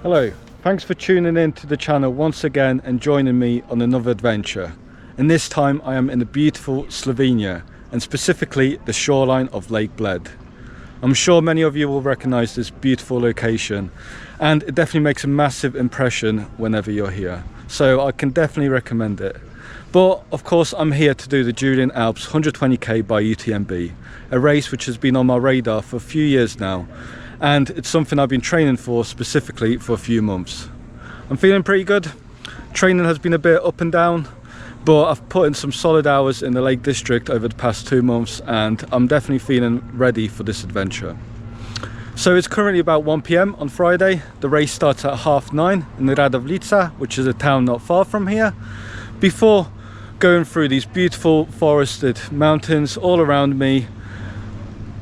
Hello, thanks for tuning in to the channel once again and joining me on another adventure. And this time I am in the beautiful Slovenia and specifically the shoreline of Lake Bled. I'm sure many of you will recognize this beautiful location and it definitely makes a massive impression whenever you're here. So I can definitely recommend it. But of course I'm here to do the Julian Alps 120k by UTMB, a race which has been on my radar for a few years now. And it's something I've been training for specifically for a few months. I'm feeling pretty good. Training has been a bit up and down, but I've put in some solid hours in the Lake District over the past 2 months and I'm definitely feeling ready for this adventure. So it's currently about 1 PM on Friday. The race starts at 9:30 in Radovljica, which is a town not far from here, before going through these beautiful forested mountains all around me,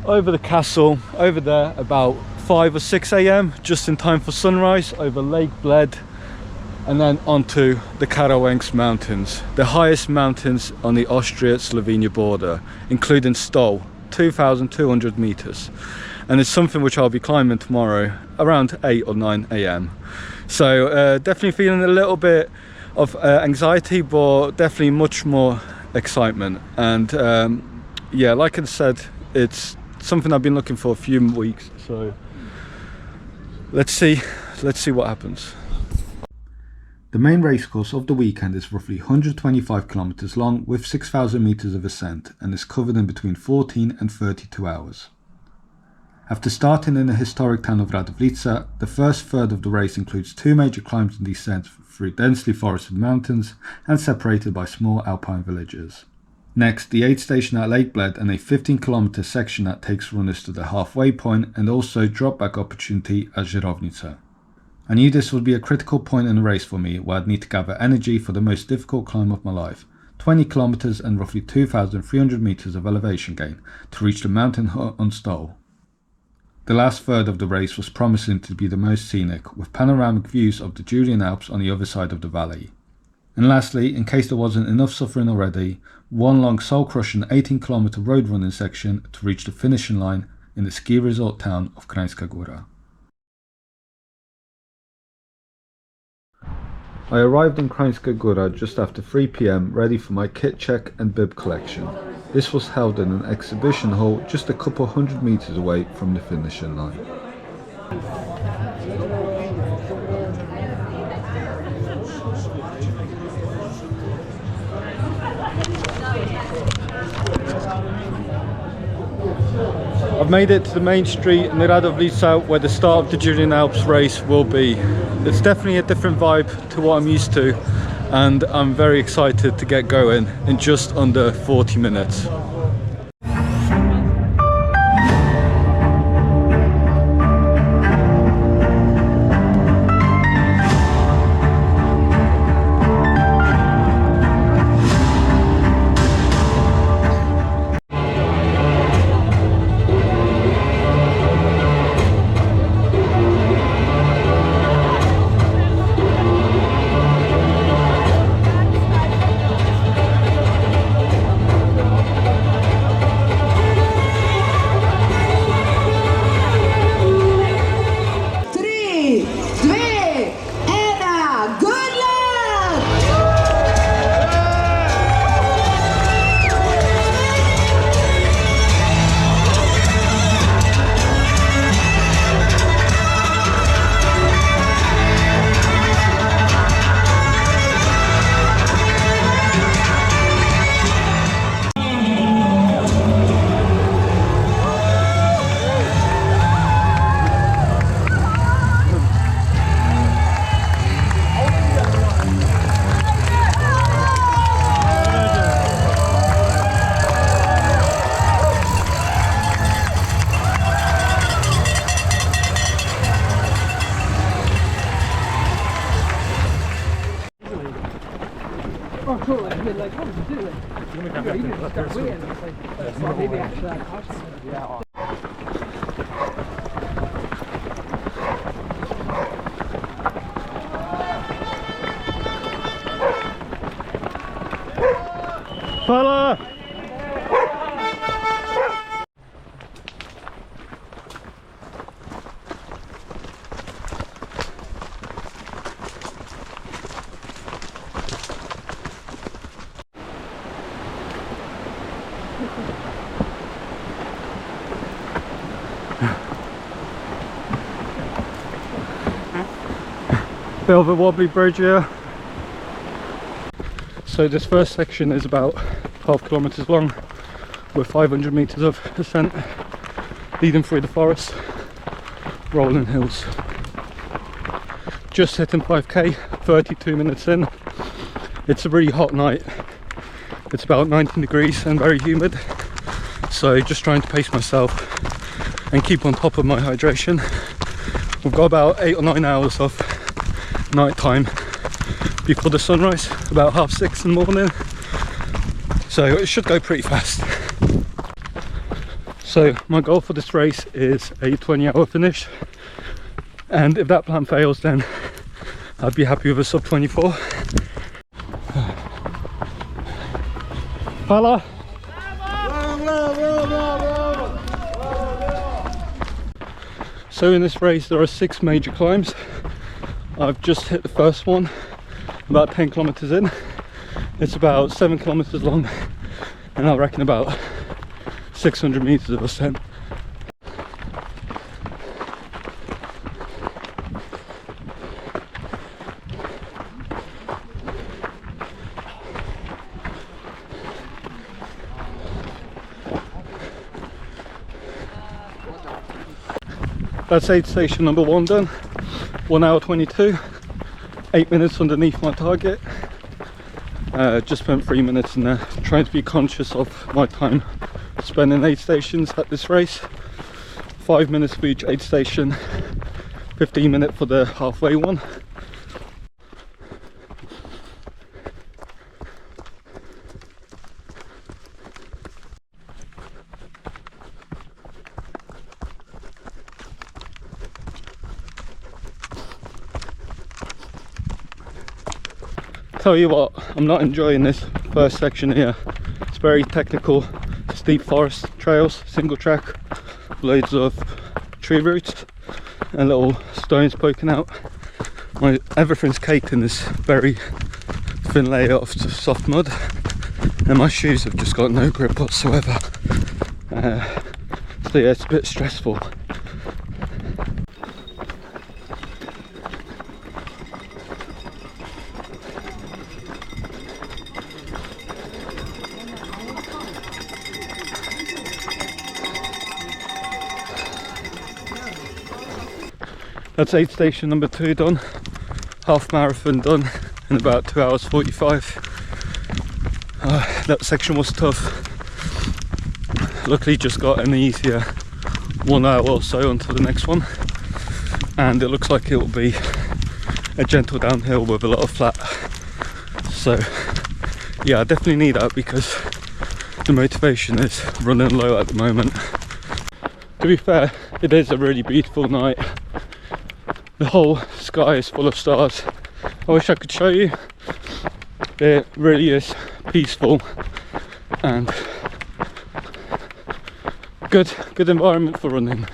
over the castle, over there about 5 or 6 AM, just in time for sunrise, over Lake Bled, and then onto the Karawanks mountains, the highest mountains on the Austria-Slovenia border, including Stol, 2,200 meters. And it's something which I'll be climbing tomorrow around 8 or 9 AM. So definitely feeling a little bit of anxiety, but definitely much more excitement. And yeah, like I said, it's something I've been looking for a few weeks, so let's see what happens. The main race course of the weekend is roughly 125 kilometers long with 6,000 meters of ascent and is covered in between 14 and 32 hours. After starting in the historic town of Radovljica, the first third of the race includes 2 major climbs and descents through densely forested mountains and separated by small alpine villages. Next, the aid station at Lake Bled and a 15-kilometer section that takes runners to the halfway point and also drop-back opportunity at Žirovnica. I knew this would be a critical point in the race for me where I'd need to gather energy for the most difficult climb of my life, 20 kilometers and roughly 2,300 meters of elevation gain to reach the mountain hut on Stol. The last third of the race was promising to be the most scenic, with panoramic views of the Julian Alps on the other side of the valley. And lastly, in case there wasn't enough suffering already, one long soul-crushing 18-kilometer road running section to reach the finishing line in the ski resort town of Kranjska Gora. I arrived in Kranjska Gora just after 3 PM ready for my kit check and bib collection. This was held in an exhibition hall just a couple hundred meters away from the finishing line. I've made it to the main street in Radovljica where the start of the Julian Alps race will be. It's definitely a different vibe to what I'm used to and I'm very excited to get going in just under 40 minutes. Oh, totally. I mean, like, what did you do? Like, you just got weird. It's like, well, maybe actually I caused something. Yeah. Fala! Bit of a wobbly bridge here. So this first section is about 12 kilometers long with 500 meters of ascent leading through the forest, rolling hills. Just hitting 5k, 32 minutes in. It's a really hot night. It's about 19 degrees and very humid. So just trying to pace myself and keep on top of my hydration. We've got about 8 or 9 hours of night time before the sunrise, about 6:30 in the morning, so it should go pretty fast. So my goal for this race is a 20-hour finish, and if that plan fails then I'd be happy with a sub 24. Fala! So in this race there are 6 major climbs. I've just hit the first one, about 10 kilometers in. It's about 7 kilometers long, and I reckon about 600 meters of ascent. That's aid station number 1 done. 1 hour 22, 8 minutes underneath my target. Just spent 3 minutes in there, trying to be conscious of my time spent in aid stations at this race. 5 minutes for each aid station, 15 minutes for the halfway one. Tell you what, I'm not enjoying this first section here. It's very technical, steep forest trails, single track, loads of tree roots and little stones poking out. Everything's caked in this very thin layer of soft mud, and my shoes have just got no grip whatsoever. So yeah, it's a bit stressful. That's aid station number 2 done, half marathon done in about 2 hours 45. That section was tough. Luckily just got an easier 1 hour or so onto the next one, and it looks like it will be a gentle downhill with a lot of flat. So yeah, I definitely need that because the motivation is running low at the moment. To be fair, it is a really beautiful night. The whole sky is full of stars. I wish I could show you. It really is peaceful and good environment for running.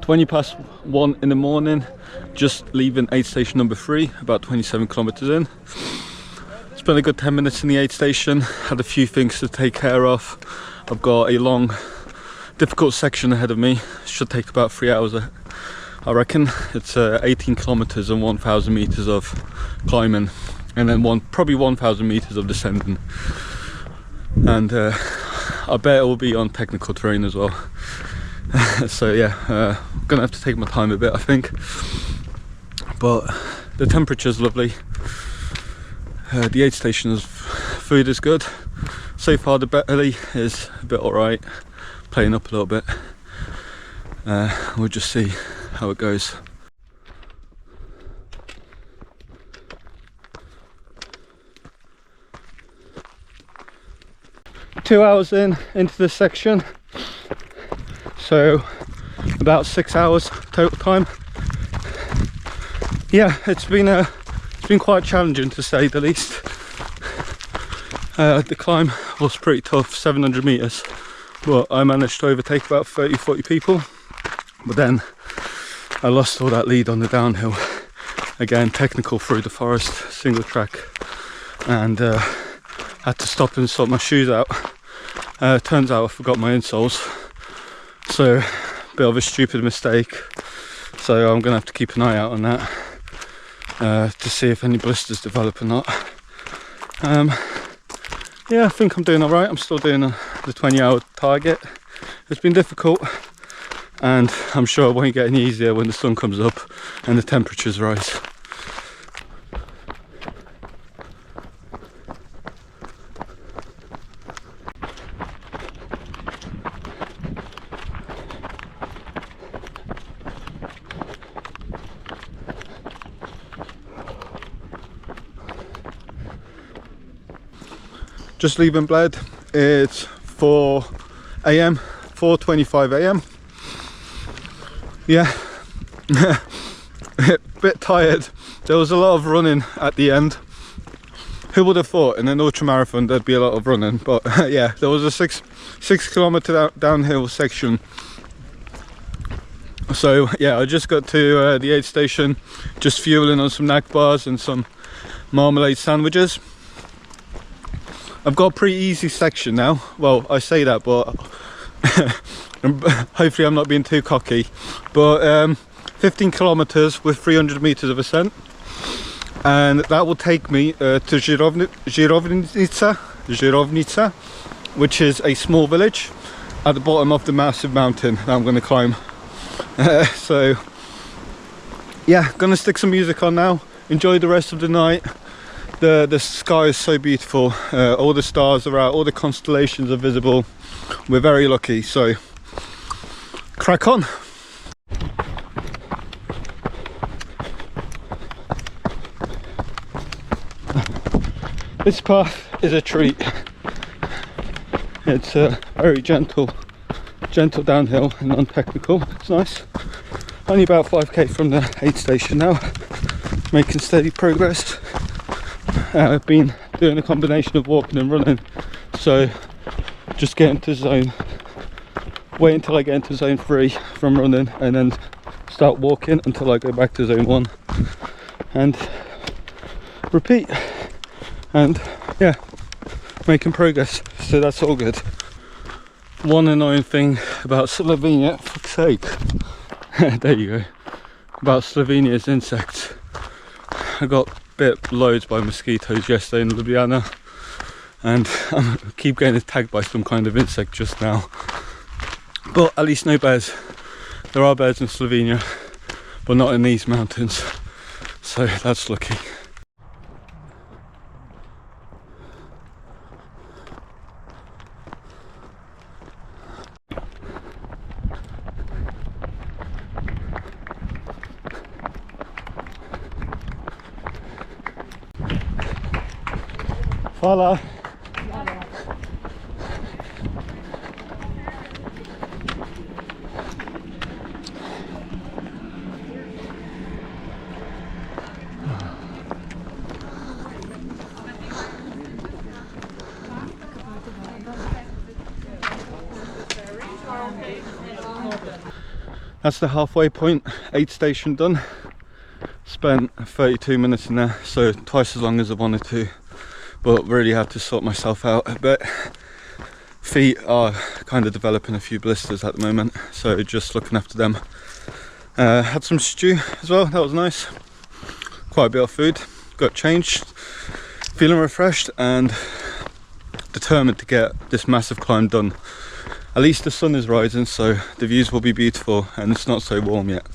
(1:20 in the morning, just leaving aid station number 3, about 27 kilometers in. Spent a good 10 minutes in the aid station, had a few things to take care of. I've got a long, difficult section ahead of me, should take about 3 hours I reckon. It's 18 kilometers and 1,000 meters of climbing, and then probably 1,000 meters of descending. And I bet it will be on technical terrain as well. So yeah, gonna have to take my time a bit, I think, but the temperature's lovely. The aid station's food is good. So far the belly is a bit alright, playing up a little bit. We'll just see how it goes. Two hours into this section, so about 6 hours total time. Yeah, it's been quite challenging to say the least. The climb was pretty tough, 700 meters but I managed to overtake about 30-40 people, but then I lost all that lead on the downhill. Again, technical through the forest, single track, and had to stop and sort my shoes out. Turns out I forgot my insoles, so a bit of a stupid mistake, so I'm gonna have to keep an eye out on that to see if any blisters develop or not. Yeah, I think I'm doing alright. I'm still doing the 20-hour target. It's been difficult, and I'm sure it won't get any easier when the sun comes up and the temperatures rise. Just leaving Bled. It's 4 AM, 4:25 AM. Yeah, a bit tired. There was a lot of running at the end. Who would have thought in an ultra marathon there'd be a lot of running? But yeah, there was a 6 kilometer downhill section. So yeah, I just got to the aid station, just fueling on some knack bars and some marmalade sandwiches. I've got a pretty easy section now. Well, I say that, but hopefully I'm not being too cocky. But 15 kilometers with 300 meters of ascent, and that will take me to Żyrovnica, which is a small village at the bottom of the massive mountain that I'm going to climb. So yeah, gonna stick some music on now, enjoy the rest of the night. The sky is so beautiful, all the stars are out, all the constellations are visible. We're very lucky, so crack on. This path is a treat. It's very gentle downhill and non-technical. It's nice. Only about 5k from the aid station now, making steady progress. I've been doing a combination of walking and running, so just get into zone, wait until I get into zone 3 from running, and then start walking until I go back to zone 1 and repeat. And yeah, making progress, so that's all good. One annoying thing about Slovenia, for fuck's sake, there you go, about Slovenia's insects. I got bit loads by mosquitoes yesterday in Ljubljana, and I keep getting attacked by some kind of insect just now. But at least no bears. There are bears in Slovenia, but not in these mountains, so that's lucky. Hola. That's the halfway point, aid station done. Spent 32 minutes in there, so twice as long as I wanted to, but really had to sort myself out a bit. Feet are kind of developing a few blisters at the moment, so just looking after them. Had some stew as well, that was nice. Quite a bit of food, got changed, feeling refreshed and determined to get this massive climb done. At least the sun is rising, so the views will be beautiful and it's not so warm yet.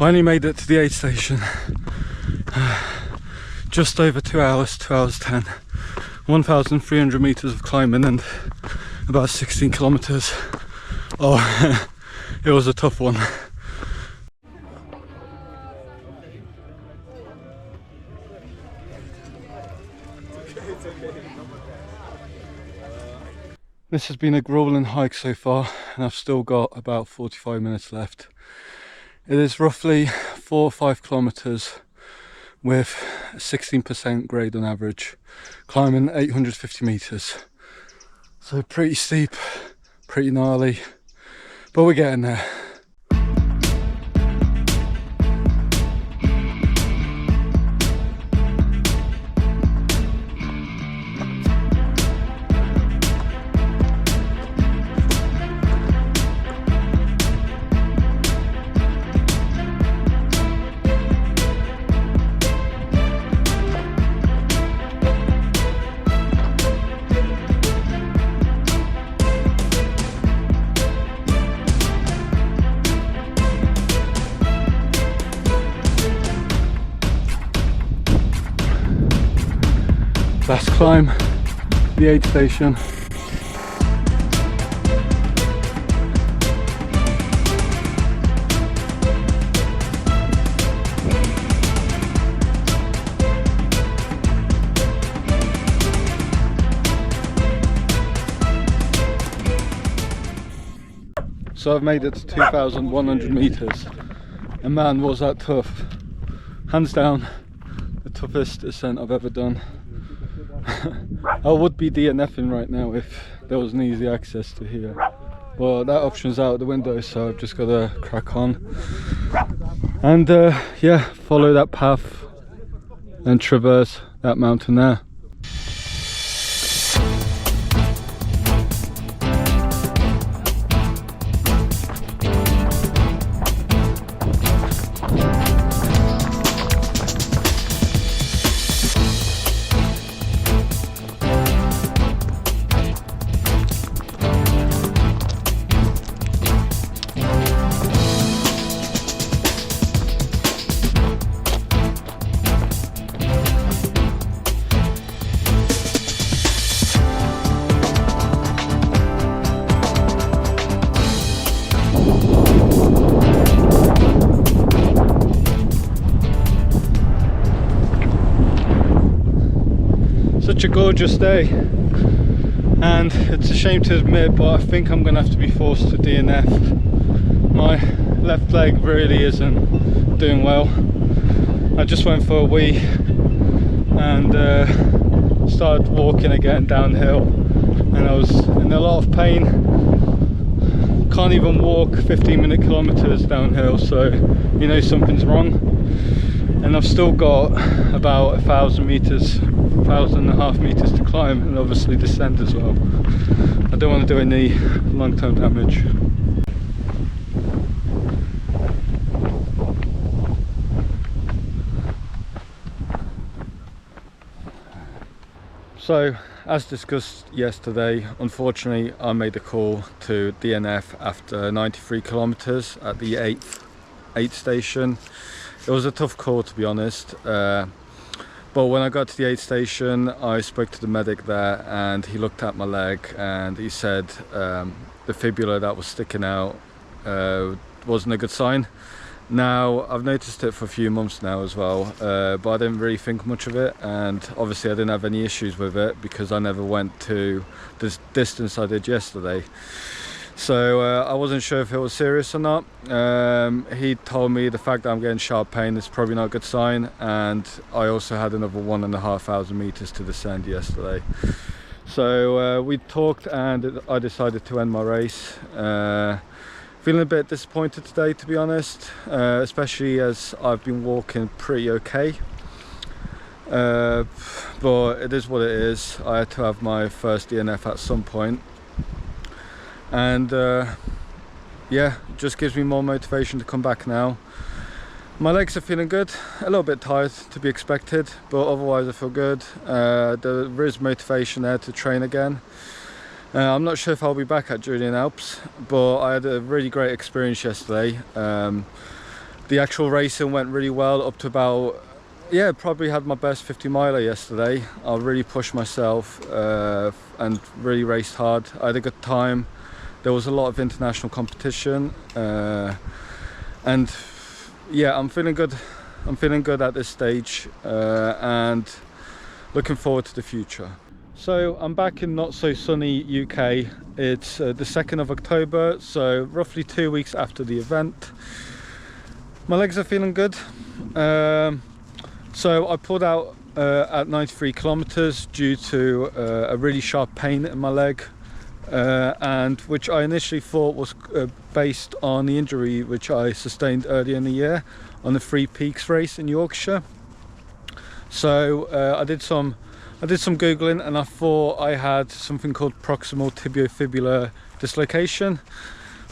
Finally made it to the aid station. Just over 2 hours, 2 hours 10. 1,300 meters of climbing and about 16 kilometers. Oh, it was a tough one. This has been a grueling hike so far, and I've still got about 45 minutes left. It is roughly 4 or 5 kilometers with 16% grade on average, climbing 850 meters. So pretty steep, pretty gnarly, but we're getting there. Last climb, the aid station. So I've made it to 2,100 meters, and man was that tough. Hands down, the toughest ascent I've ever done. I would be DNFing right now if there was an easy access to here, but that option's out the window, so I've just got to crack on and yeah, follow that path and traverse that mountain there. Such a gorgeous day, and it's a shame to admit, but I think I'm gonna have to be forced to DNF. My left leg really isn't doing well. I just went for a wee and started walking again downhill, and I was in a lot of pain. Can't even walk 15-minute kilometers downhill, so you know something's wrong. And I've still got about 1,000 meters, 1,500 meters to climb, and obviously descend as well. I don't want to do any long-term damage. So, as discussed yesterday, unfortunately I made a call to DNF after 93 kilometers at the 8th aid station. It was a tough call, to be honest, but when I got to the aid station I spoke to the medic there, and he looked at my leg and he said the fibula that was sticking out wasn't a good sign. Now, I've noticed it for a few months now as well, but I didn't really think much of it, and obviously I didn't have any issues with it because I never went to this distance I did yesterday. So I wasn't sure if it was serious or not. He told me the fact that I'm getting sharp pain is probably not a good sign, and I also had another 1,500 meters to descend yesterday. So we talked, and I decided to end my race. Feeling a bit disappointed today, to be honest, especially as I've been walking pretty okay. But it is what it is. I had to have my first DNF at some point. And yeah, it just gives me more motivation to come back now. My legs are feeling good, a little bit tired to be expected, but otherwise I feel good. There is motivation there to train again. I'm not sure if I'll be back at Julian Alps, but I had a really great experience yesterday. The the actual racing went really well up to about, yeah, probably had my best 50 miler yesterday. I really pushed myself and really raced hard. I had a good time. There was a lot of international competition, and yeah, I'm feeling good. I'm feeling good at this stage, and looking forward to the future. So I'm back in not so sunny UK. It's the 2nd of October, so roughly 2 weeks after the event. My legs are feeling good. So I pulled out at 93 kilometers due to a really sharp pain in my leg, and which I initially thought was based on the injury which I sustained earlier in the year on the Three Peaks race in Yorkshire. So I did some googling, and I thought I had something called proximal tibiofibular dislocation,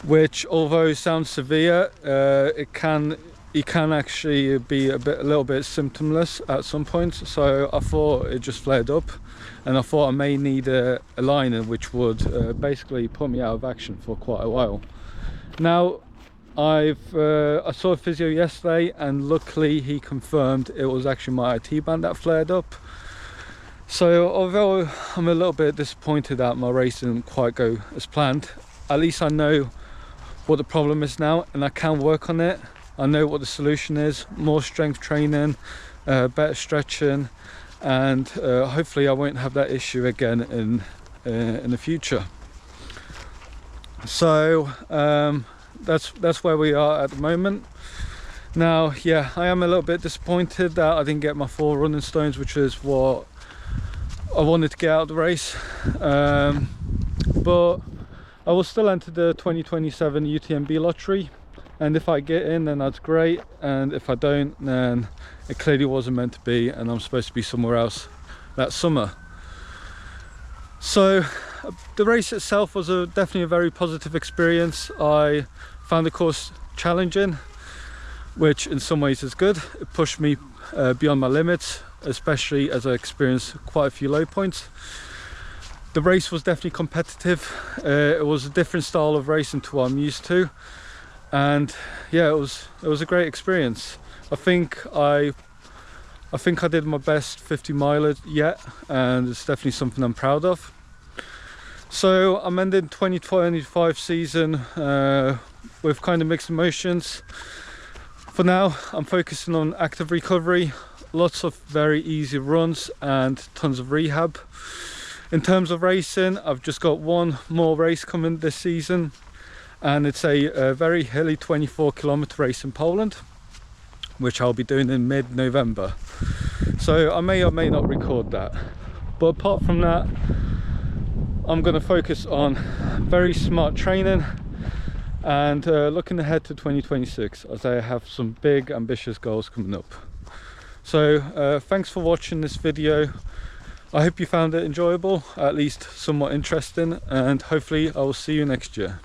which, although it sounds severe, it can actually be a little bit symptomless at some points. So I thought it just flared up, and I thought I may need a liner which would basically put me out of action for quite a while. Now I saw a physio yesterday, and luckily he confirmed it was actually my IT band that flared up. So although I'm a little bit disappointed that my race didn't quite go as planned, at least I know what the problem is now, and I can work on it. I know what the solution is: more strength training, better stretching, and hopefully I won't have that issue again in the future. So that's where we are at the moment. Now, yeah, I am a little bit disappointed that I didn't get my 4 running stones, which is what I wanted to get out of the race, but I will still enter the 2027 UTMB lottery, and if I get in, then that's great, and if I don't, then it clearly wasn't meant to be, and I'm supposed to be somewhere else that summer. So the race itself was definitely a very positive experience. I found the course challenging, which in some ways is good. It pushed me beyond my limits, especially as I experienced quite a few low points. The race was definitely competitive. It was a different style of racing to what I'm used to, and yeah, it was a great experience. I think I did my best 50 miler yet, and it's definitely something I'm proud of. So I'm ending 2025 season with kind of mixed emotions. For now, I'm focusing on active recovery, lots of very easy runs and tons of rehab. In terms of racing, I've just got one more race coming this season, and it's a very hilly 24-kilometer race in Poland, which I'll be doing in mid-November. So I may or may not record that. But apart from that, I'm going to focus on very smart training and looking ahead to 2026, as I have some big ambitious goals coming up. So thanks for watching this video. I hope you found it enjoyable, at least somewhat interesting, and hopefully I will see you next year.